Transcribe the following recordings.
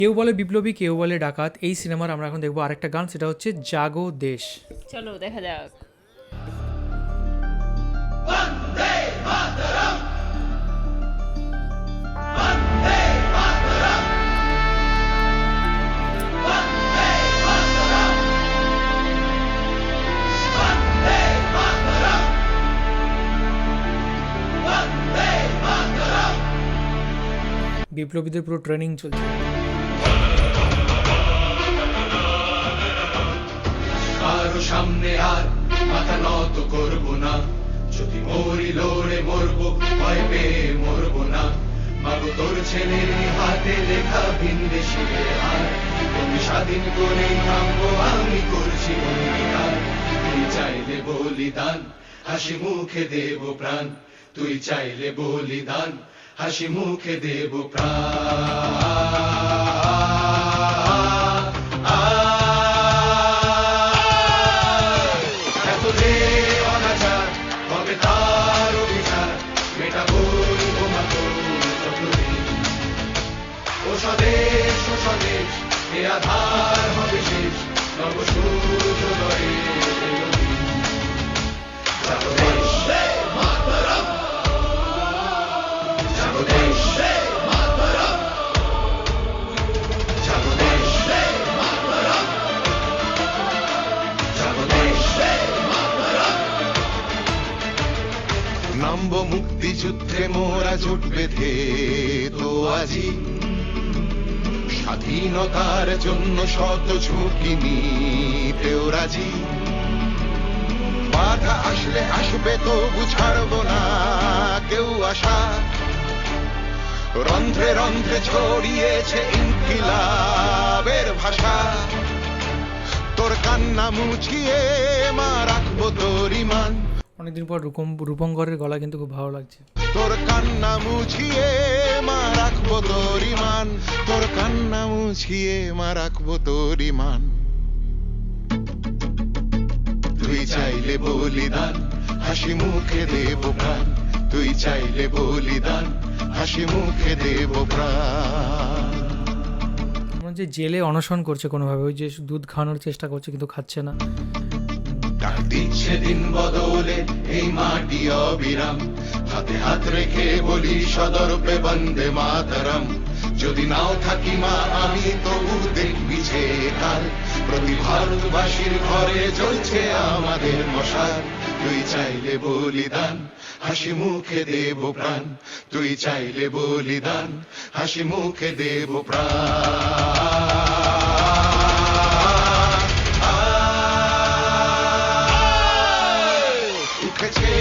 কেউ বলে বিপ্লবী, কেউ বলে ডাকাত। এই সিনেমার আমরা এখন দেখবো আরেকটা গান, সেটা হচ্ছে জাগো দেশ। চলো দেখা যাক। বিপ্লবীদের পুরো ট্রেনিং চলছে। কারো সামনে আর মাথা নত করবো না, যদি মরি লড়ে মরবো, ভয় পেয়ে মরবো না। মাগো তোর ছেলের হাতে লেখা ভিনদেশি হার, তুমি স্বাধীন করে থামবো, আমি করছি অঙ্গীকার। তুই চাইলে বলিদান, হাসি মুখে দেব প্রাণ। তুই চাইলে বলিদান, হাসি মুখে দেব প্রাণ। এত যে অনাচার হবে তার অভিচার, মেটাবই তোমাকে যতদিন। ও স্বদেশ, ও স্বদেশ, এ আধার হবে শেষ, নব সূর্যোদয়ে এলো দিন। জাগো দেশ, জাগো দেশ, জাগো দেশ, জাগো দেশ। নামব মুক্তিযুদ্ধে মোরা জোট বেঁধে তো আজি, স্বাধীনতার জন্য শত ঝুঁকি নিতেও রাজি। বাধা আসলে আসবে তবু ছাড়বো না কেউ আশা, রন্ধ্রে রন্ধ্রে ছড়িয়েছে ইনকিলাবের ভাষা। তোর কান্না মুছিয়ে মা রাখবো তোর ইমান, অনেকদিন পর রূপঙ্করের গলা কিন্তু খুব ভালো লাগছে। তোর কান্না মুছিয়ে মা রাখবো তোর ইমান, তোর কান্না মুছিয়ে মা রাখবো তোর ইমান। তুই চাইলে বলিদান, হাসি মুখে দেব প্রাণ। তুই চাইলে বলিদান, হাসি মুখে দেব প্রাণ। আমরা যে জেলে অনশন করছে কোনোভাবে, ওই যে দুধ খাওয়ানোর চেষ্টা করছে কিন্তু খাচ্ছে না। ডাক দিচ্ছে দিন বদলে এই মাটি অবিরাম, হাতে হাত রেখে বলি সদর্পে বন্দে মাতরম। যদি নাও থাকি মা আমি তবু দেখবি যে কাল, প্রতি ভারতবাসীর ঘরে জ্বলছে আমাদের মশাল। তুই চাইলে বলিদান, হাসি মুখে দেব প্রাণ। তুই চাইলে বলিদান, হাসি মুখে দেব প্রাণ। উঠেছে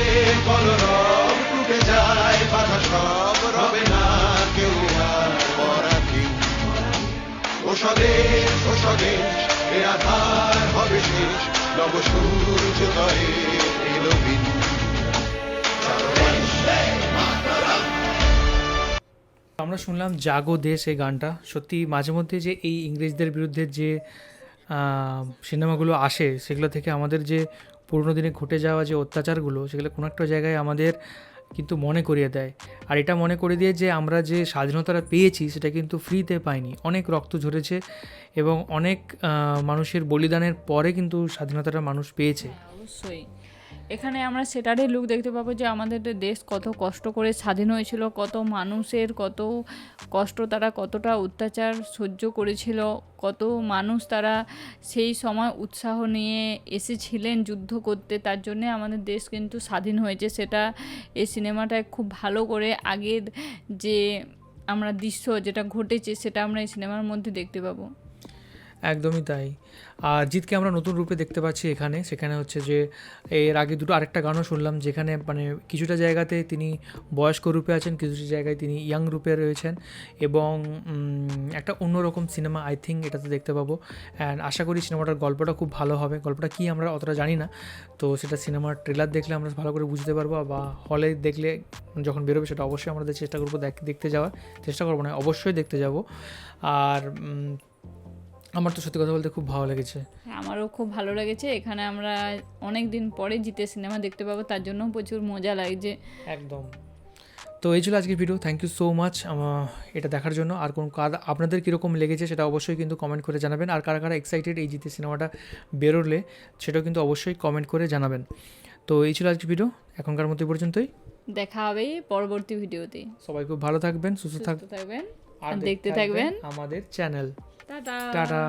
কলরব, টুটে যায় বাধা সব, রবে না কেউ আর পরাধীন। ও স্বদেশ, ও স্বদেশ, এ আধার হবে শেষ, নব সূর্যোদয়ে এলো দিন। আমরা শুনলাম জাগো দেশ এই গানটা। সত্যি মাঝে মধ্যে যে এই ইংরেজদের বিরুদ্ধে যে সিনেমাগুলো আসে, সেগুলো থেকে আমাদের যে পুরোনো দিনে ঘটে যাওয়া যে অত্যাচারগুলো, সেগুলো কোনো একটা জায়গায় আমাদের কিন্তু মনে করিয়ে দেয়। আর এটা মনে করে দিয়ে যে আমরা যে স্বাধীনতাটা পেয়েছি সেটা কিন্তু ফ্রিতে পাইনি, অনেক রক্ত ঝরেছে এবং অনেক মানুষের বলিদানের পরে কিন্তু স্বাধীনতাটা মানুষ পেয়েছে। অবশ্যই এখানে আমরা সেটারই লুক দেখতে পাবো যে আমাদের দেশ কত কষ্ট করে স্বাধীন হয়েছিল, কত মানুষের কত কষ্ট, তারা কতটা অত্যাচার সহ্য করেছিল, কত মানুষ তারা সেই সময় উৎসাহ নিয়ে এসেছিলেন যুদ্ধ করতে, তার জন্যে আমাদের দেশ কিন্তু স্বাধীন হয়েছে। সেটা এই সিনেমাটায় খুব ভালো করে আগের যে আমরা দৃশ্য যেটা ঘটেছে সেটা আমরা এই সিনেমার মধ্যে দেখতে পাবো। একদমই তাই। আর জিতকে আমরা নতুন রূপে দেখতে পাচ্ছি এখানে। সেখানে হচ্ছে যে এর আগে আরেকটা গানও শুনলাম, যেখানে মানে কিছুটা জায়গাতে তিনি বয়স্ক রূপে আছেন, কিছুটা জায়গায় তিনি ইয়াং রূপে রয়েছেন এবং একটা অন্যরকম সিনেমা আই থিঙ্ক এটাতে দেখতে পাবো। অ্যান্ড আশা করি সিনেমাটার গল্পটা খুব ভালো হবে। গল্পটা কী আমরা অতটা জানি না, তো সেটা সিনেমার ট্রেলার দেখলে আমরা ভালো করে বুঝতে পারবো, বা হলে দেখলে যখন বেরোবে সেটা অবশ্যই আমাদের চেষ্টা করবো দেখতে যাওয়ার। চেষ্টা করবো না, অবশ্যই দেখতে যাব। আর আমার তো সত্যি কথা বলতে খুব ভালো লেগেছে। আমারও খুব ভালো লেগেছে। এখানে আমরা অনেক দিন পরে জিতের সিনেমা দেখতে পাবো, তার জন্য প্রচুর মজা লাগছে। একদম। তো এই ছিল আজকের video. Thank you so much এটা দেখার জন্য। আর কোন আপনাদের কীরকম লেগেছে সেটা অবশ্যই কিন্তু কমেন্ট করে জানাবেন। আর কারা কারা এক্সাইটেড এই জিতের সিনেমাটা বেরোলে সেটাও কিন্তু অবশ্যই কমেন্ট করে জানাবেন। তো এই ছিল আজকের ভিডিও, এখনকার মতো এই পর্যন্তই। দেখা হবে পরবর্তী ভিডিওতে। সবাই খুব ভালো থাকবেন, সুস্থ সুস্থ থাকবেন থাকবেন আর দেখতে থাকবেন আমাদের চ্যানেল। টাটা। টাটা।